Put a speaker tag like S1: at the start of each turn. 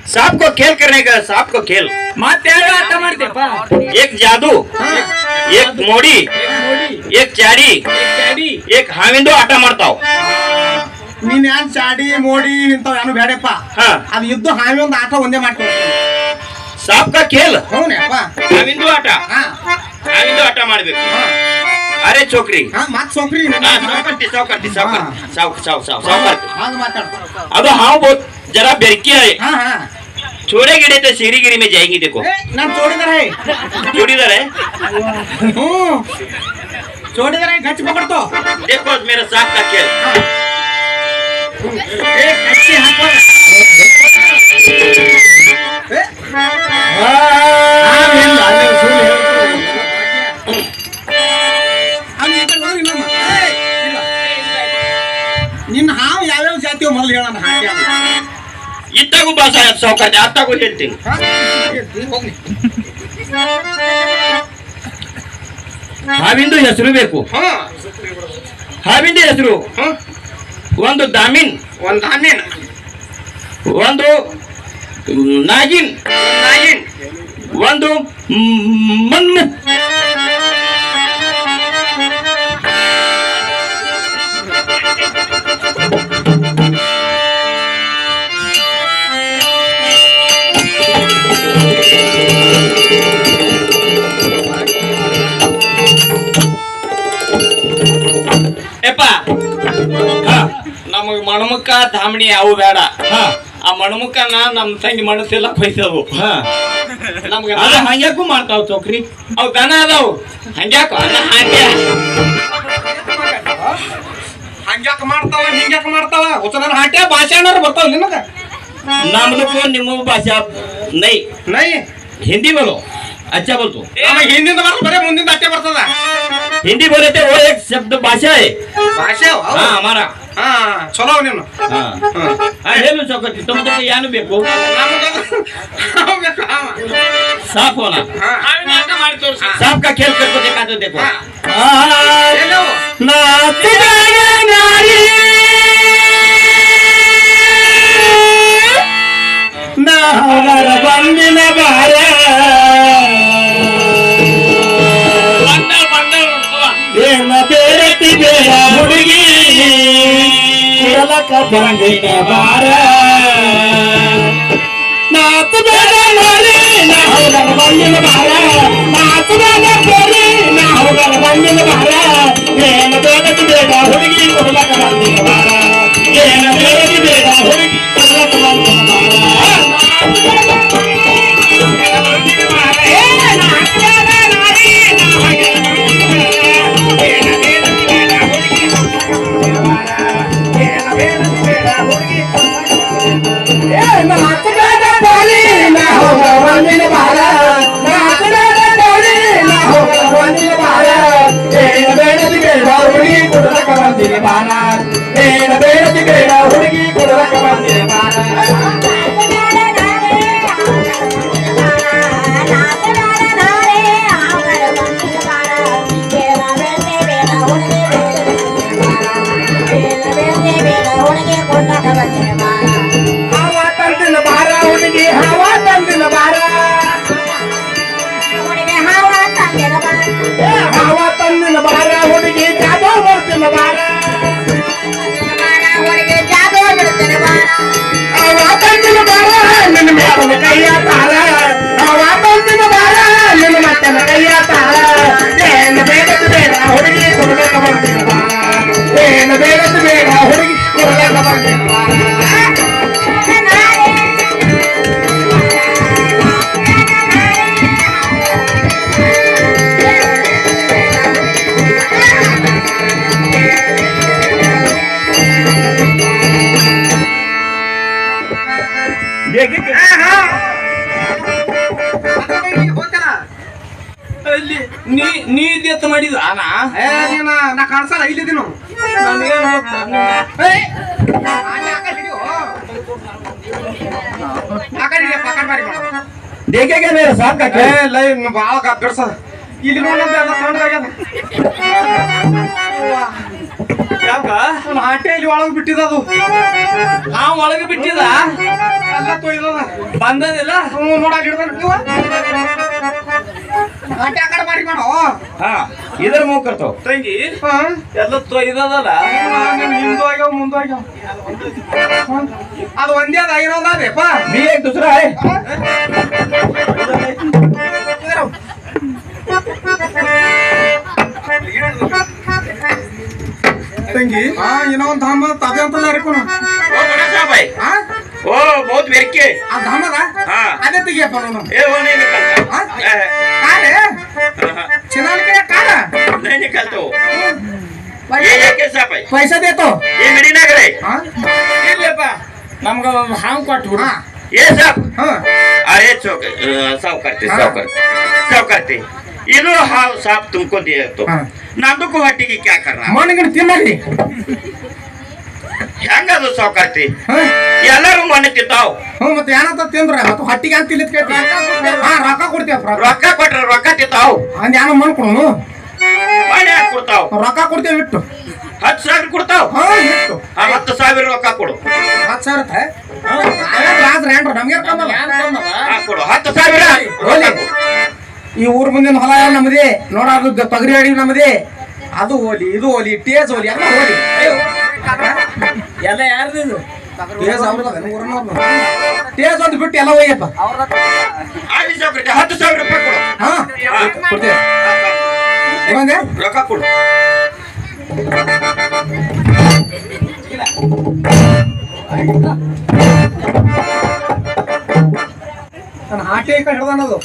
S1: सांप को खेल करने का सांप को खेल
S2: ಮತ್ತೆ ಯಾರು ಆಟ ಮಾಡ್ತೀಯಪ್ಪ
S1: एक जादू एक मोड़ी एक चाड़ी एक हाविंदो आटा ಮಾಡ್ತಾವ್
S3: ನೀನ್ ಏನ್ ಚಾಡಿ ಮೋಡಿ ಇಂಥವ್ ಏನು ಬೇಡಪ್ಪ ಅದು ಇದ್ದು ಹಾವಿ ಒಂದು ಆಟ ಒಂದೇ ಮಾಡ್ಕೊಂಡು
S1: सांप का खेल
S3: ಹೌನಪ್ಪ
S1: हाविंदो आटा ಮಾಡ್ಬೇಕು अरे छोकरी
S3: ಮತ್ ಸೋಕ್ರಿ
S1: सावकारती
S3: ಹಾಗ ಮಾತಾಡ
S1: अब हाँ बहुत जरा बेरकी है
S3: ಹಾ ಹಾ
S1: छोड़े गिरे तो सीरीगिरी में जाएंगी देखो
S3: ನಾನ್ ಚೋಡಿದಾರ ಹೈ
S1: जोड़ीदार है
S3: ಚೋಡಿದಾರ ಹೈ ಗಚ್ಚ ಪಕಡ್ತೋ
S1: देखो मेरा सांप का खेल
S3: ಏ ಕಚ್ಚಿ ಹಾಕೋ ನಿನ್ನ ಹಾವು ಯಾವ್ಯಾವ ಜಾತಿಯೋ ಮೊದಲು ಹೇಳೋಣ ಹಾಕಿ
S1: इतना भाषा है सावकार आता को ಹೇಳ್ತೀನಿ ಹಾವಿಂದು ಹೆಸರು ಬೇಕು ಹಾವಿಂದು ಹೆಸರು ಒಂದು ದಾಮಿನ್ ಒಂದು ನಾಗಿನ್ ಒಂದು ಮನ್
S2: ನಮಗ್ ಮಣಮುಕ್ಕ ಧಾಮಣಿ ಅವು ಬೇಡ ಆ ಮಣಮುಕ್ಕನ ನಮ್ ತಂಗಿ ಮನಸ್ಸೆಲ್ಲ ಬಯಸವು ನಮ್ಗೆ
S1: ಹಂಗ್ಯಾಕು ಮಾಡ್ತಾವ್ ಚೌಕ್ರಿ
S2: ಅವ್ ದನ ಅದಾವು ಹಂಗ್ಯಾಕ
S3: ಹಂಗ್ಯಾಕ ಮಾಡ್ತಾವ ಹಿಂಗ್ಯಾಕ ಮಾಡ್ತಾವ ಹೊಸನ ಹಾಟ್ಯ ಭಾಷೆನಾರು ಬರ್ತಾವ ನಿನಗ
S1: ನಮ್ದಕ್ಕೂ ನಿಮ್ಮ ಭಾಷಾ ನೈ
S3: ನೈ
S1: हिंदी बोलो अच्छा बोल तू
S3: ಹಿಂದಿಂದ ಬರ್ತ ಬರೇ ಮುಂದಿಂದ ಅಟ್ಟೆ ಬರ್ತದ
S1: हिंदी बोले थे वो एक शब्द भाषा है
S3: ಭಾಷೆ
S1: हाँ हमारा
S3: ಚಲೋ ನೀನು
S1: ಹೇಳು ಚೌಕಟ್ಟಿ तुम तो यानु ಬೇಕು साफ होना सांप का खेल करके दिखा दो देखो नाच गाना नारी नाहर बंदिನ ಬಾರ ಏನ ಬೇರತಿ ಬೇಡ ಹುಡುಗಿ ಕುಡಲಕ ಬಂದಿನ ಬಾರ ನಾಚ ಬೇಡ ನಾರಿ ನಾಹರ ಬಂದಿನ ಬಾರ ನಾಚ ಬೇಡ ಕೋರಿ ನಾಹರ ಬಂದಿನ ಬಾರ ಏನ ಬೇರತಿ ಬೇಡ ಹುಡುಗಿ ಕುಡಲಕ ಬಂದಿನ ಬಾರ ಏನ ಬೇರತಿ ಬೇಡ ಹುಡುಗಿ ಕುಡಲಕ ಬಂದಿನ ಬಾರ ಹುಡುಗಿ ಕೊಡಲಕ ಬಂದಿರ ಬಾರ ಹವಾ ತಂದಿನ ಬಾರ ಹುಡುಗಿ ಹವಾ ತಂದಿನ ಬಾರ ಹವಾ ತಂದಿನ ಬಾರ ಹುಡುಗಿ ಜಾದೋ ಬರ್ತಿನ ಬಾರ ಹವಾ ತಂದಿನ ಬಾರ ನಿನ್ನ ಮೇಡನ ಕೈಯ ತಾಳ ಹವಾ ತಂದಿನ ಬಾರ ನಿನ್ನ ಮತ್ತನ ಕೈಯ ತಾಳ ಏನು ಬೇಡದು ಬೇಡ ಹುಡುಗಿ ಕೊಡಲಕ ಬರ್ತಿನ ಬಾರ ಏನು ಬೇಡದು ಬೇಡ ಹುಡುಗಿ ಕೊಡಲಕ ಬರ್ತಿನ ಬಾರ
S2: ನೀ ಎತ್ತ ಮಾಡಿದ
S3: ನಾ ಕಾಣಿಸಲ್ಲ ಇಲ್ಲಿದ್ದೀನು
S1: देखेगा मेरा सांप का खेल
S3: ಬಾಳ ಗಬ್ಬರ್ಸ ಇಲ್ಲಿ ನೋಡಂತ ಎಲ್ಲ ತಣ್ಣಗಾಗ್ಯದ ಯಾಕ ಹಾಟೆ ಇಲ್ಲಿ ಒಳಗೆ ಬಿಟ್ಟಿದ ಅದು
S2: ಒಳಗೆ ಬಿಟ್ಟಿದ
S3: ಎಲ್ಲ ತೊಯ್ದದ
S2: ಬಂದದಿಲ್ಲ
S3: ನೋಡಕ್ ಹಿಡ್ದಾರ ನೀವು ಆಟೆ ಆ ಕಡೆ ಮಾರಿ ಮಾಡೋ
S1: ಹಾ ಇದ್ರ ಮೂಕರ್ತಾವ
S2: ತಂಗಿ ಎಲ್ಲ ತೊಯ್ದದಲ್ಲ
S3: ಹಿಂದೂ ಆಗ್ಯಾವ ಮುಂದೂ ಆಗ್ಯಾವ ಅದು ಒಂದೇ ಅದ ಇನ್ನೊಂದು ಅದೇಪ್ಪ
S1: ಬಿ एक दूसरा है
S3: ತಂಗಿ ಇನ್ನೊಂದು ಧಾಮ ತದೆ ಅಂತ
S1: ओ बड़ा साहब है
S3: ಆ
S1: ओ बहुत बेरके
S3: ಆ ಧಾಮದ
S1: ಹಾ
S3: ಅದೇ ತೆಗಿಯಪ್ಪ ನೋಡು
S1: ए वो नहीं निकलता
S3: ಆ? ಕಾರೆ ಚಿನ್ನಾಲಿಕೆ ಕಾರ
S1: नहीं निकलता वो ये कैसा भाई
S3: पैसा देतो
S1: ये मेरी ना करे
S3: ಹಾ
S2: ಇಲ್ಲಪ್ಪ ನಮ್ಗ ಒಂದು ಹಾವು ಕೊಟ್ಟು
S3: ಹಾ
S1: ये सब
S3: ಹಾ
S1: अरे चौक साफ करते इनो हाव साफ तुमको दिए तो
S3: हाँ।
S1: नादू को हट्टी की क्या कर रहा
S3: ಮಣ್ಣಿಗೆ ತಿನ್ನಲಿ
S1: ಹೆಂಗದು ಸಾವುಕಾರ್ತಿ
S3: ಹಾ
S1: ಎಲ್ಲರೂ ಮನೆ ತಿಂತಾವ್
S3: ಹ್ಞೂ ಮತ್ತೆ ಏನಂತ ತಿಂದ್ರ ಮತ್ತೆ ಹೊಟ್ಟಿಗೆ ಅಂತ ತಿನ್ಲಿತ್ ಕೇಳ್ತಿ ಹಾ ರೊಕ್ಕ ಕೊಡ್ತೀವಪ್ಪ
S1: ರೊಕ್ಕ ಕೊಟ್ರೆ ರೊಕ್ಕ ತಿಂತಾವ್
S3: ಅಂದ್ ಏನೋ ಮಣ್ಣು ಕೊಡೋನು
S1: ಮನೆ ಹಾಕಿ ಕೊಡ್ತಾವ್
S3: ರೊಕ್ಕ ಕೊಡ್ತೇವೆ ಇಟ್ಟು
S1: 10,000 ಕೊಡ್ತಾವ್
S3: ಹಾ ಇಟ್ಟು
S1: 10,000 ರೊಕ್ಕ ಕೊಡು
S3: 10,000 ರಾಜ್ರ ಏನ್ರ ನಮ್ಗೆ ಕಮ್ಮಲ್ಲ
S1: ಕೊಡು 10,000
S3: ಹೋಲಿ ಈ ಊರ್ ಮುಂದಿನ ಹೊಲ ನಮ್ಮದೇ ನೋಡ ಅದು ತೊಗರಿ ಅಡಿ ನಮ್ಮದೇ ಅದು ಹೋಲಿ ಇದು ಹೋಲಿ ಟೇಜ್ ಹೋಲಿ ಎಲ್ಲ ಹೋಲಿ
S2: ಎಲ್ಲ ಯಾರ್ದು
S3: ಟೇಜ್ ಟೇಜ್ ಒಂದು ಬಿಟ್ಟು ಎಲ್ಲ ಹೋಗ್ಯಪ್ಪ
S1: 10,000 ರೂಪಾಯಿ ಕೊಡು
S3: ಹಾ ಕೊಡ್ತೇವೆ ಇವಂಗೆ
S1: ರೊಕ್ಕ ಕೊಡು
S3: ನನ್ನ ಆಟೆ ಕಡೆ ಹಿಡ್ದಾನದು